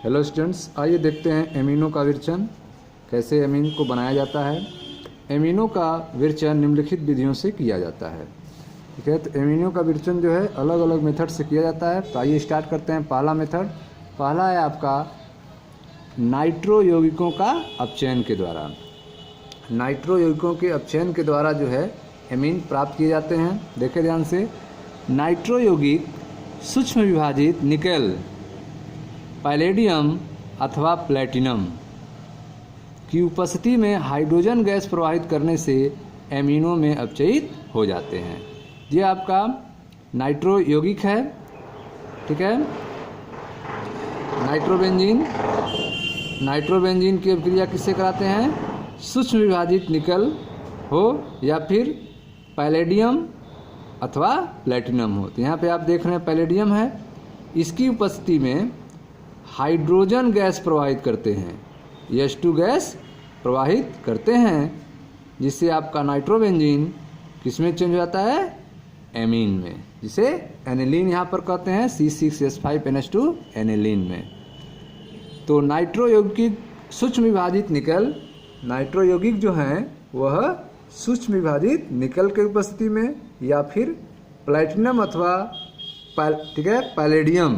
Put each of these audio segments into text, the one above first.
Hello students, आइए देखते हैं एमिनो का विरचन कैसे एमीन को बनाया जाता है। एमिनो का विरचन निम्नलिखित विधियों से किया जाता है। ठीक है, तो एमिनो का विरचन जो है अलग अलग मेथड से किया जाता है। तो आइए स्टार्ट करते हैं। पहला मेथड, पहला है आपका नाइट्रो यौगिकों का अपचयन के द्वारा। नाइट्रो यौगिकों के अपचयन के द्वारा जो है एमीन प्राप्त किए जाते हैं। देखें ध्यान से, नाइट्रो यौगिक सूक्ष्म विभाजित निकेल, पैलेडियम अथवा प्लैटिनम की उपस्थिति में हाइड्रोजन गैस प्रवाहित करने से एमिनो में अपचयित हो जाते हैं। ये आपका नाइट्रो यौगिक है। ठीक है, नाइट्रोबेंजीन की अभिक्रिया किससे कराते हैं? सूक्ष्म विभाजित निकल हो या फिर पैलेडियम अथवा प्लैटिनम हो। तो यहाँ पे आप देख रहे हैं पैलेडियम है, इसकी उपस्थिति में हाइड्रोजन गैस प्रवाहित करते हैं, H2 गैस प्रवाहित करते हैं, जिससे आपका नाइट्रोबेंजीन किस में चेंज हो जाता है? एमीन में, जिसे एनिलीन यहाँ पर कहते हैं, C6H5NH2 एनिलीन में। तो नाइट्रो यौगिक सूक्ष्म विभाजित निकल, नाइट्रो यौगिक जो हैं वह सूक्ष्म विभाजित निकल के उपस्थिति में या फिर प्लैटिनम अथवा ठीक है पैलेडियम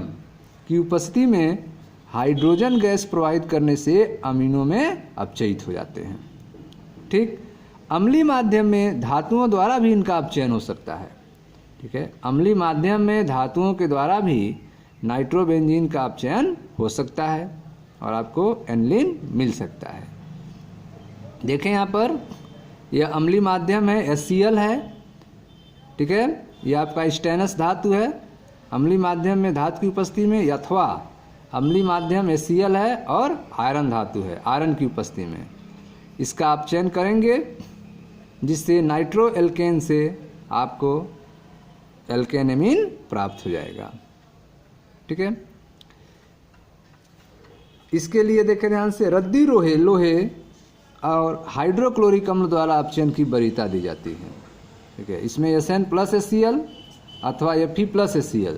की उपस्थिति में हाइड्रोजन गैस प्रवाहित करने से अमीनो में अपचयित हो जाते हैं। ठीक, अम्लीय माध्यम में धातुओं द्वारा भी इनका अपचयन हो सकता है। ठीक है, अम्लीय माध्यम में धातुओं के द्वारा भी नाइट्रोबेंजीन का अपचयन हो सकता है और आपको एनिलीन मिल सकता है। देखें यहाँ पर, यह अम्लीय माध्यम है, HCl है। ठीक है, यह आपका स्टेनस धातु है। अम्लीय माध्यम में धातु की उपस्थिति में, अथवा अम्लीय माध्यम HCl है और आयरन धातु है, आयरन की उपस्थिति में इसका आप चयन करेंगे, जिससे नाइट्रो एल्केन से आपको एल्केन एमीन प्राप्त हो जाएगा। ठीक है, इसके लिए देखें ध्यान से, रद्दी लोहे और हाइड्रोक्लोरिक अम्ल द्वारा अपचयन की वरीयता दी जाती है। ठीक है, इसमें SN+HCl अथवा Fe+HCl,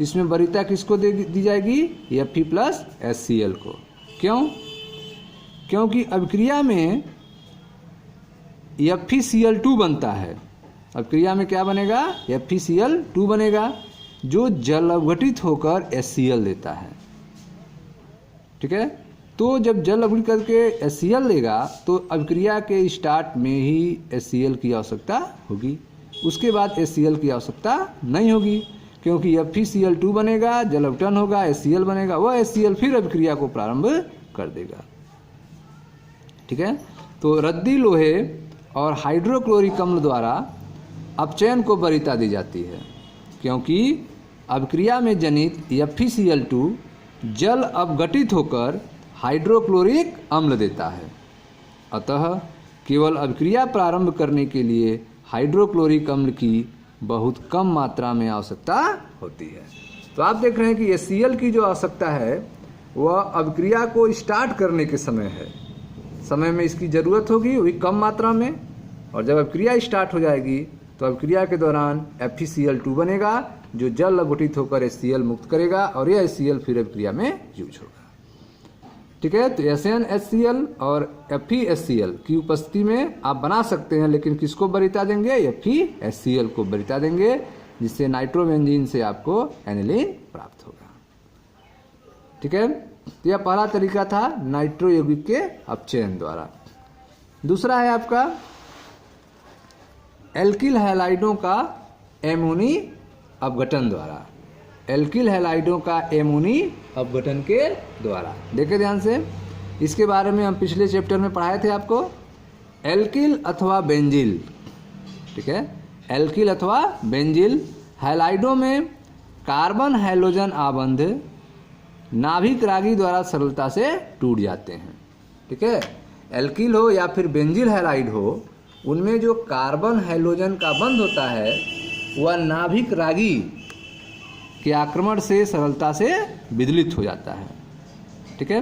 इसमें वरीयता किसको दी जाएगी? Fe+HCl को। क्यों? क्योंकि अभिक्रिया में FeCl2 बनता है। अभिक्रिया में क्या बनेगा? FeCl2 बनेगा, जो जल अवघटित होकर HCl देता है। ठीक है, तो जब जल अवघटित करके HCl देगा तो अभिक्रिया के स्टार्ट में ही HCl की आवश्यकता होगी, उसके बाद HCl की आवश्यकता नहीं होगी, क्योंकि FeCl2 बनेगा, जल अवघटन होगा, HCl बनेगा, वह HCl फिर अभिक्रिया को प्रारंभ कर देगा। ठीक है, तो रद्दी लोहे और हाइड्रोक्लोरिक अम्ल द्वारा अपचयन को वरीयता दी जाती है, क्योंकि अभिक्रिया में जनित FeCl2 जल अवघटित होकर हाइड्रोक्लोरिक अम्ल देता है। अतः केवल अभिक्रिया प्रारंभ करने के लिए हाइड्रोक्लोरिक अम्ल की बहुत कम मात्रा में आवश्यकता होती है। तो आप देख रहे हैं कि HCl की जो आवश्यकता है वह अभिक्रिया को स्टार्ट करने के समय है, समय में इसकी ज़रूरत होगी वही कम मात्रा में, और जब अभिक्रिया स्टार्ट हो जाएगी तो अभिक्रिया के दौरान FeCl2 बनेगा, जो जल अवघटित होकर HCl मुक्त करेगा और यह HCl फिर अभिक्रिया में यूज होगा। ठीक है, तो SnHCl और FeHCl की उपस्थिति में आप बना सकते हैं, लेकिन किसको वरीयता देंगे? FeHCl को वरीयता देंगे, जिससे नाइट्रोबेंजीन से आपको एनिलीन प्राप्त होगा। ठीक है, तो यह पहला तरीका था नाइट्रो यौगिक के अपचयन द्वारा। दूसरा है आपका एल्किल हैलाइडों का एमोनी अपघटन द्वारा। एल्किल हैलाइडों का एमोनी अपघटन के द्वारा। देखें ध्यान से, इसके बारे में हम पिछले चैप्टर में पढ़ाए थे आपको। एल्किल अथवा बेंजिल, ठीक है, एल्किल अथवा बेंजिल हैलाइडों में कार्बन हैलोजन आबंध नाभिक रागी द्वारा सरलता से टूट जाते हैं। ठीक है, एल्किल हो या फिर बेंजिल हैलाइड हो, उनमें जो कार्बन हैलोजन का बंध होता है वह नाभिक रागी के आक्रमण से सरलता से विदलित हो जाता है। ठीक है,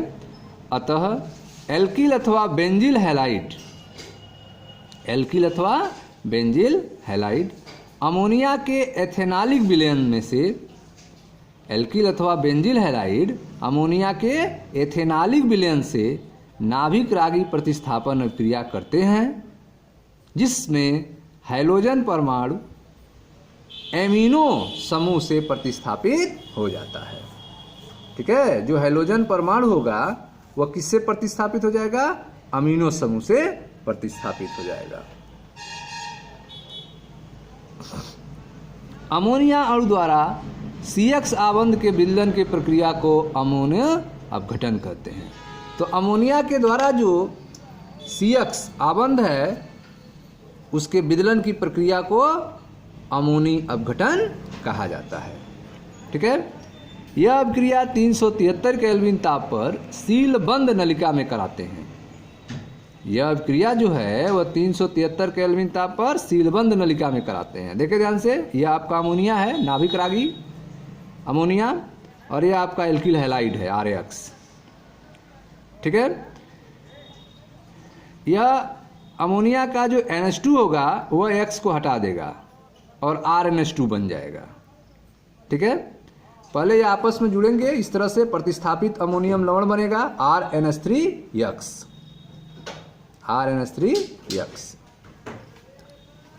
अतः एल्किल अथवा बेंजिल हैलाइड, एल्किल अथवा बेंजिल हैलाइड अमोनिया के एथेनॉलिक विलयन में से एल्किल अथवा बेंजिल हैलाइड अमोनिया के एथेनालिक विलयन से नाभिक रागी प्रतिस्थापन क्रिया करते हैं, जिसमें हैलोजन परमाणु एमिनो समूह से प्रतिस्थापित हो जाता है। ठीक है, जो हैलोजन परमाणु होगा वह किससे प्रतिस्थापित हो जाएगा? अमीनो समूह से प्रतिस्थापित हो जाएगा। अमोनिया अणु द्वारा CX आबंध के विलयन की प्रक्रिया को अमोनिया अपघटन कहते हैं। तो अमोनिया के द्वारा जो CX आबंध है उसके विदलन की प्रक्रिया को अमोनी अपघटन कहा जाता है। ठीक है, यह अभिक्रिया 373 केल्विन ताप पर सीलबंद नलिका में कराते हैं। यह अभिक्रिया जो है वह 373 केल्विन ताप पर सीलबंद नलिका में कराते हैं। देखिए ध्यान से, यह आपका अमोनिया है, नाभिक रागी अमोनिया, और यह आपका एल्किल हैलाइड है RX। ठीक है, यह अमोनिया का जो NH2 होगा वह X को हटा देगा और RNH2 बन जाएगा। ठीक है, पहले ये आपस में जुड़ेंगे, इस तरह से प्रतिस्थापित अमोनियम लवण बनेगा RNH3X।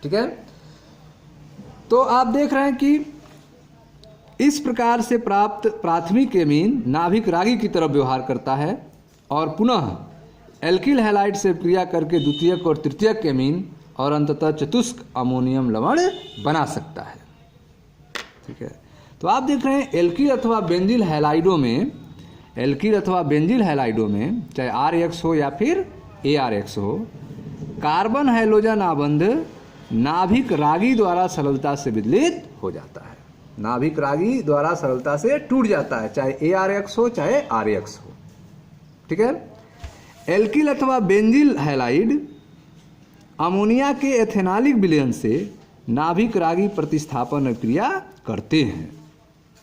ठीक है, तो आप देख रहे हैं कि इस प्रकार से प्राप्त प्राथमिक एमीन नाभिक रागी की तरफ व्यवहार करता है और पुनः एल्किल हैलाइड से क्रिया करके द्वितीयक और तृतीयक एमीन और अंततः चतुष्क अमोनियम लवण बना सकता है। ठीक है, तो आप देख रहे हैं एल्किल अथवा बेंजिल हैलाइडों में चाहे RX हो या फिर ARX हो, कार्बन हैलोजन आबंध नाभिक रागी द्वारा सरलता से विदलित हो जाता है, नाभिक रागी द्वारा सरलता से टूट जाता है, चाहे ARX हो चाहे RX हो। ठीक है, एल्किल अथवा बेंजिल हैलाइड अमोनिया के एथेनालिक विलयन से नाभिक रागी प्रतिस्थापन क्रिया करते हैं।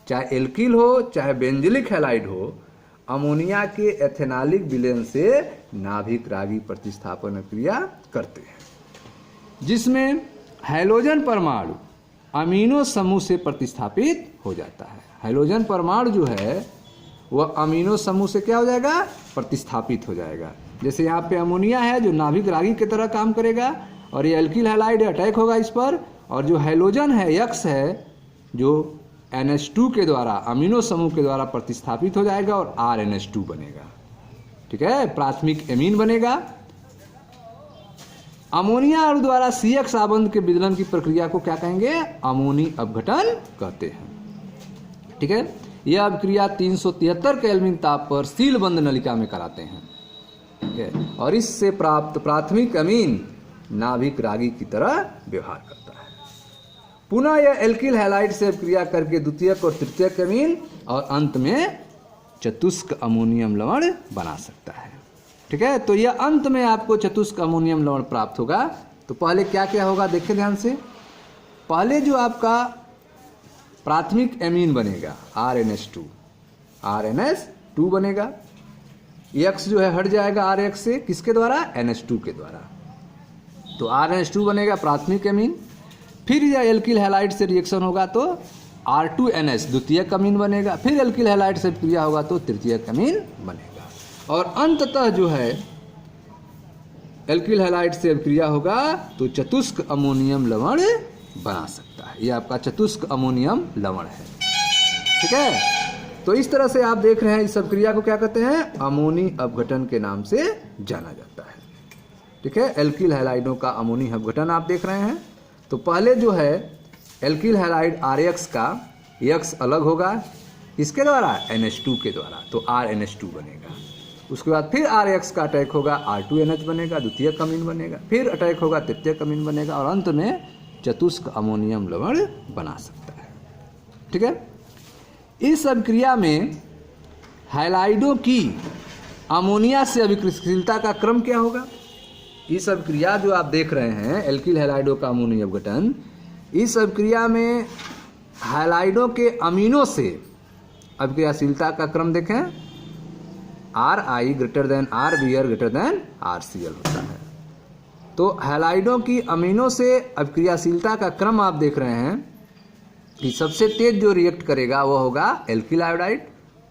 चाहे एल्किल हो चाहे बेंजिलिक हैलाइड हो, अमोनिया के एथेनालिक विलयन से नाभिक रागी प्रतिस्थापन क्रिया करते हैं, जिसमें हैलोजन परमाणु अमीनो समूह से प्रतिस्थापित हो जाता है। हैलोजन परमाणु जो है वह अमीनो समूह से क्या हो जाएगा? प्रतिस्थापित हो जाएगा। जैसे यहाँ पे अमोनिया है जो नाभिक रागी की तरह काम करेगा और ये एल्किल हैलाइड अटैक होगा इस पर, और जो हैलोजन है X है जो NH2 के द्वारा अमीनो समूह के द्वारा प्रतिस्थापित हो जाएगा और RNH2 बनेगा। ठीक है, प्राथमिक एमीन बनेगा। अमोनिया अणु द्वारा CX आबंध के विदलन की प्रक्रिया को क्या कहेंगे? अमोनी अपघटन कहते हैं। ठीक है, यह अभिक्रिया 373 केल्विन ताप पर सीलबंद नलिका में कराते हैं। ठीक है, और इससे प्राप्त प्राथमिक अमीन नाभिक रागी की तरह व्यवहार करता है। पुनः यह एल्किल हैलाइड से क्रिया करके द्वितीयक और तृतीयक अमीन और अंत में चतुष्क अमोनियम लवण बना सकता है। ठीक है, तो यह अंत में आपको चतुष्क अमोनियम लवण प्राप्त होगा। तो पहले क्या क्या होगा देखिए ध्यान से। पहले जो आपका प्राथमिक एमीन बनेगा RNH2 बनेगा। X जो है हट जाएगा RX से, किसके द्वारा? NH2 के द्वारा। तो RNH2 बनेगा प्राथमिक एमीन। फिर यह एल्किल हैलाइड से रिएक्शन होगा तो R2NH द्वितीयक अमीन बनेगा। फिर एल्किल हैलाइड से क्रिया होगा तो तृतीयक अमीन बनेगा। और अंततः जो है एल्किल हैलाइड से क्रिया होगा तो चतुष्क अमोनियम लवण बना सकता है। यह आपका चतुष्क अमोनियम लवण है। ठीक है, तो इस तरह से आप देख रहे हैं इस सब क्रिया को क्या कहते हैं? अमोनी अपघटन के नाम से जाना जाता है। ठीक है, एल्किल हैलाइडों का अमोनी अपघटन आप देख रहे हैं। तो पहले जो है एल्किल हैलाइड RX का X अलग होगा, इसके द्वारा NH2 के द्वारा, तो RNH2 बनेगा। उसके बाद फिर RX का अटैक होगा, R2NH बनेगा, द्वितीयक अमीन बनेगा। फिर अटैक होगा, तृतीयक अमीन बनेगा और अंत में चतुष्क अमोनियम लवण बना सकता है। ठीक है, इस अभिक्रिया में हैलाइडों की अमोनिया से अभिक्रियाशीलता का क्रम क्या होगा? इस अभिक्रिया जो आप देख रहे हैं एल्किल हैलाइडों का अमोनी अपघटन, इस अभिक्रिया में हैलाइडों के अमीनों से अभिक्रियाशीलता का क्रम देखें, Ri greater than Rbr greater than RCl होता है। तो हैलाइडों की अमीनों से अभिक्रियाशीलता का क्रम आप देख रहे हैं कि सबसे तेज जो रिएक्ट करेगा वो होगा एल्किल आयोडाइड,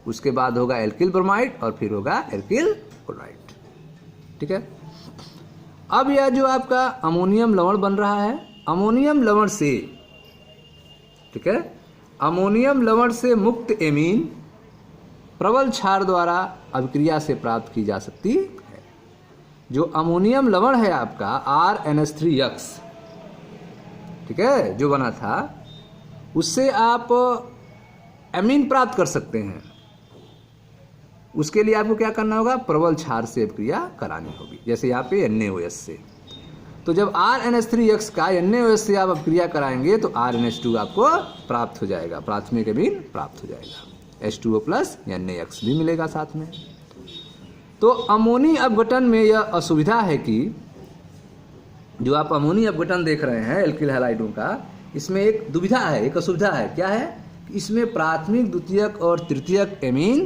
उसके बाद होगा एल्किल ब्रोमाइड और फिर होगा एल्किल क्लोराइड। ठीक है। अब यह जो आपका अमोनियम लवण बन रहा है, अमोनियम लवण से, ठीक है, अमोनियम लवण से मुक्त एमीन प्रबल क्षार द्वारा अभिक्रिया से प्राप्त की जा सकती है। जो अमोनियम लवण है आपका RNH3X, ठीक है, जो बना था, उससे आप एमीन प्राप्त कर सकते हैं। उसके लिए आपको क्या करना होगा, प्रबल क्षार से अभिक्रिया करानी होगी, जैसे यहाँ पे NaOH से। तो जब RNH3X का NaOH से आप अभिक्रिया कराएंगे तो RNH2 आपको प्राप्त हो जाएगा, प्राथमिक एमीन प्राप्त हो जाएगा, H2O प्लस NaX भी मिलेगा साथ में। तो अमोनी अपघटन में यह असुविधा है कि जो आप अमोनी अपघटन देख रहे हैं एल्किल हैलाइडों का, इसमें एक दुविधा है, एक असुविधा है। क्या है? इसमें प्राथमिक, द्वितीयक और तृतीयक एमीन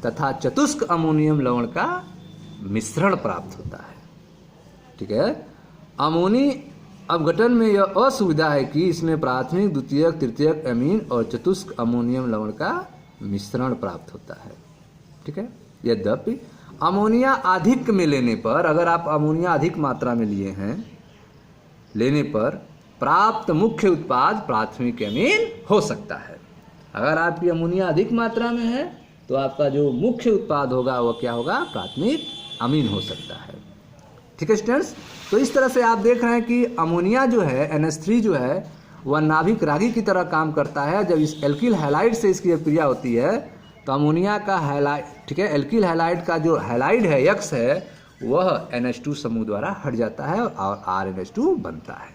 तथा चतुष्क अमोनियम लवण का मिश्रण प्राप्त होता है। ठीक है। अमोनी अपघटन में यह असुविधा है कि इसमें प्राथमिक, द्वितीयक, तृतीयक एमीन और चतुष्क अमोनियम लवण का मिश्रण प्राप्त होता है। ठीक है। यद्यपि अमोनिया अधिक में लेने पर, अगर आप अमोनिया अधिक मात्रा में लिए हैं, लेने पर प्राप्त मुख्य उत्पाद प्राथमिक एमीन हो सकता है। अगर आपकी अमोनिया अधिक मात्रा में है तो आपका जो मुख्य उत्पाद होगा वह क्या होगा, प्राथमिक अमीन हो सकता है। ठीक है स्टूडेंट्स। तो इस तरह से आप देख रहे हैं कि अमोनिया जो है, NH3 जो है, वह नाभिक रागी की तरह काम करता है। जब इस एल्किल हैलाइड से इसकी अभिक्रिया होती है तो अमोनिया का हैलाइड, ठीक है, एल्किल हैलाइड का जो हैलाइड है, X है, वह NH2 समूह द्वारा हट जाता है और RNH2 बनता है।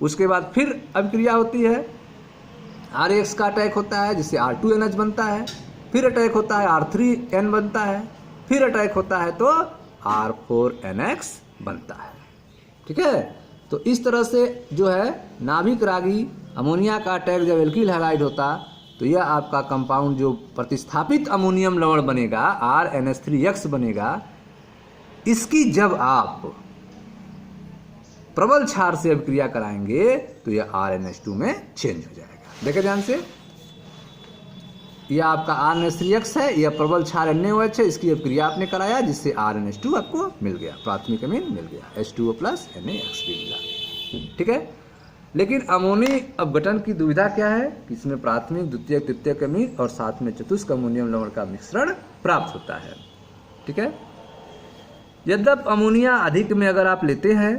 उसके बाद फिर अभिक्रिया होती है, RX का अटैक होता है जिससे R2NH बनता है, फिर अटैक होता है R3N बनता है, फिर अटैक होता है तो R4NX बनता है। ठीक है। तो इस तरह से जो है नाभिक रागी अमोनिया का अटैक जब एल्किल हैलाइड होता तो यह आपका कंपाउंड जो प्रतिस्थापित अमोनियम लवण बनेगा, RNH3X बनेगा, इसकी जब आप प्रबल क्षार से अभिक्रिया कराएंगे तो यह RNH2 में चेंज हो जाएगा। देखें ध्यान से, यह आपका RNH3X है, यह प्रबल क्षार NaOH है, इसकी अभिक्रिया आपने कराया जिससे RNH2 आपको मिल गया, प्राथमिक अमीन मिल गया, H2O प्लस NaX भी मिला। ठीक है। लेकिन अमोनी अपघटन की दुविधा क्या है कि इसमें प्राथमिक, द्वितीयक, तृतीयक अमीन और साथ में चतुष्क अमोनियम लवण का मिश्रण प्राप्त होता है। ठीक है। यद्यपि अमोनिया अधिक में अगर आप लेते हैं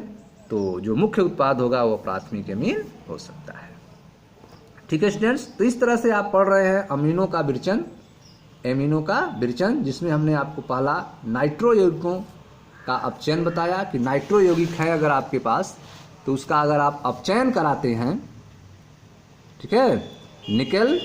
तो जो मुख्य उत्पाद होगा वो प्राथमिक अमीन हो सकता है। ठीक है स्टूडेंट्स। तो इस तरह से आप पढ़ रहे हैं अमीनों का विरचन, एमीनों का विरचन, जिसमें हमने आपको पहला नाइट्रो यौगिकों का अपचयन बताया कि नाइट्रो यौगिक है अगर आपके पास तो उसका अगर आप अपचयन कराते हैं, ठीक है, निकेल,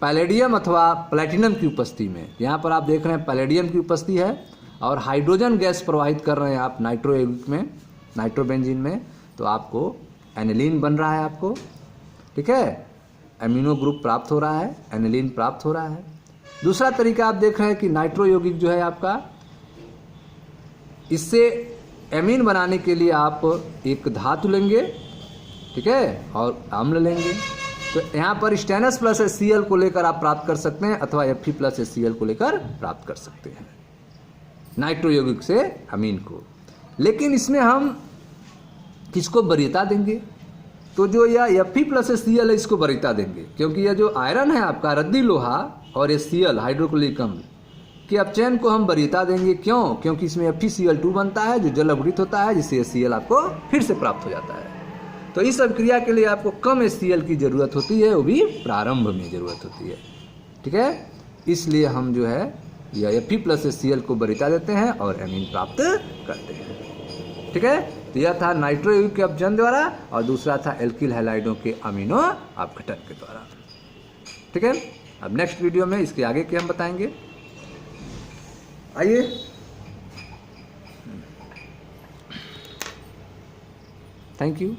पैलेडियम अथवा प्लैटिनम की उपस्थिति में, यहाँ पर आप देख रहे हैं पैलेडियम की उपस्थिति है और हाइड्रोजन गैस प्रवाहित कर रहे हैं आप नाइट्रो यौगिक में, नाइट्रोबेंजीन में, तो आपको एनिलीन बन रहा है आपको। ठीक है। एमिनो ग्रुप प्राप्त हो रहा है, एनिलीन प्राप्त हो रहा है। दूसरा तरीका आप देख रहे हैं कि नाइट्रो यौगिक जो है आपका, इससे एमीन बनाने के लिए आप एक धातु लेंगे, ठीक है, और अम्ल लेंगे। तो यहाँ पर स्टेनस प्लस HCl को लेकर आप प्राप्त कर सकते हैं अथवा Fe प्लस HCl को लेकर प्राप्त कर सकते हैं नाइट्रो यौगिक से अमीन को। लेकिन इसमें हम किसको वरीयता देंगे? तो जो यह Fe प्लस HCl है इसको वरीयता देंगे, क्योंकि यह जो आयरन है आपका, रद्दी लोहा और HCl हाइड्रोक्लोरिक अम्ल के अपचयन को हम वरीयता देंगे। क्यों? क्योंकि इसमें FeCl2 बनता है जो जल अवघटित होता है, जिससे HCl आपको फिर से प्राप्त हो जाता है। तो इस अभिक्रिया के लिए आपको कम HCl की जरूरत होती है, वो भी प्रारंभ में जरूरत होती है। ठीक है। इसलिए हम जो है यह Fe प्लस HCl को वरीयता देते हैं और एमीन प्राप्त करते हैं। ठीक है। तो यह था नाइट्रो यौगिक के अपचयन द्वारा और दूसरा था एल्किल हैलाइडों के अमीनो अपघटन के द्वारा। ठीक है। अब नेक्स्ट वीडियो में इसके आगे के हम बताएंगे। आइए, थैंक यू।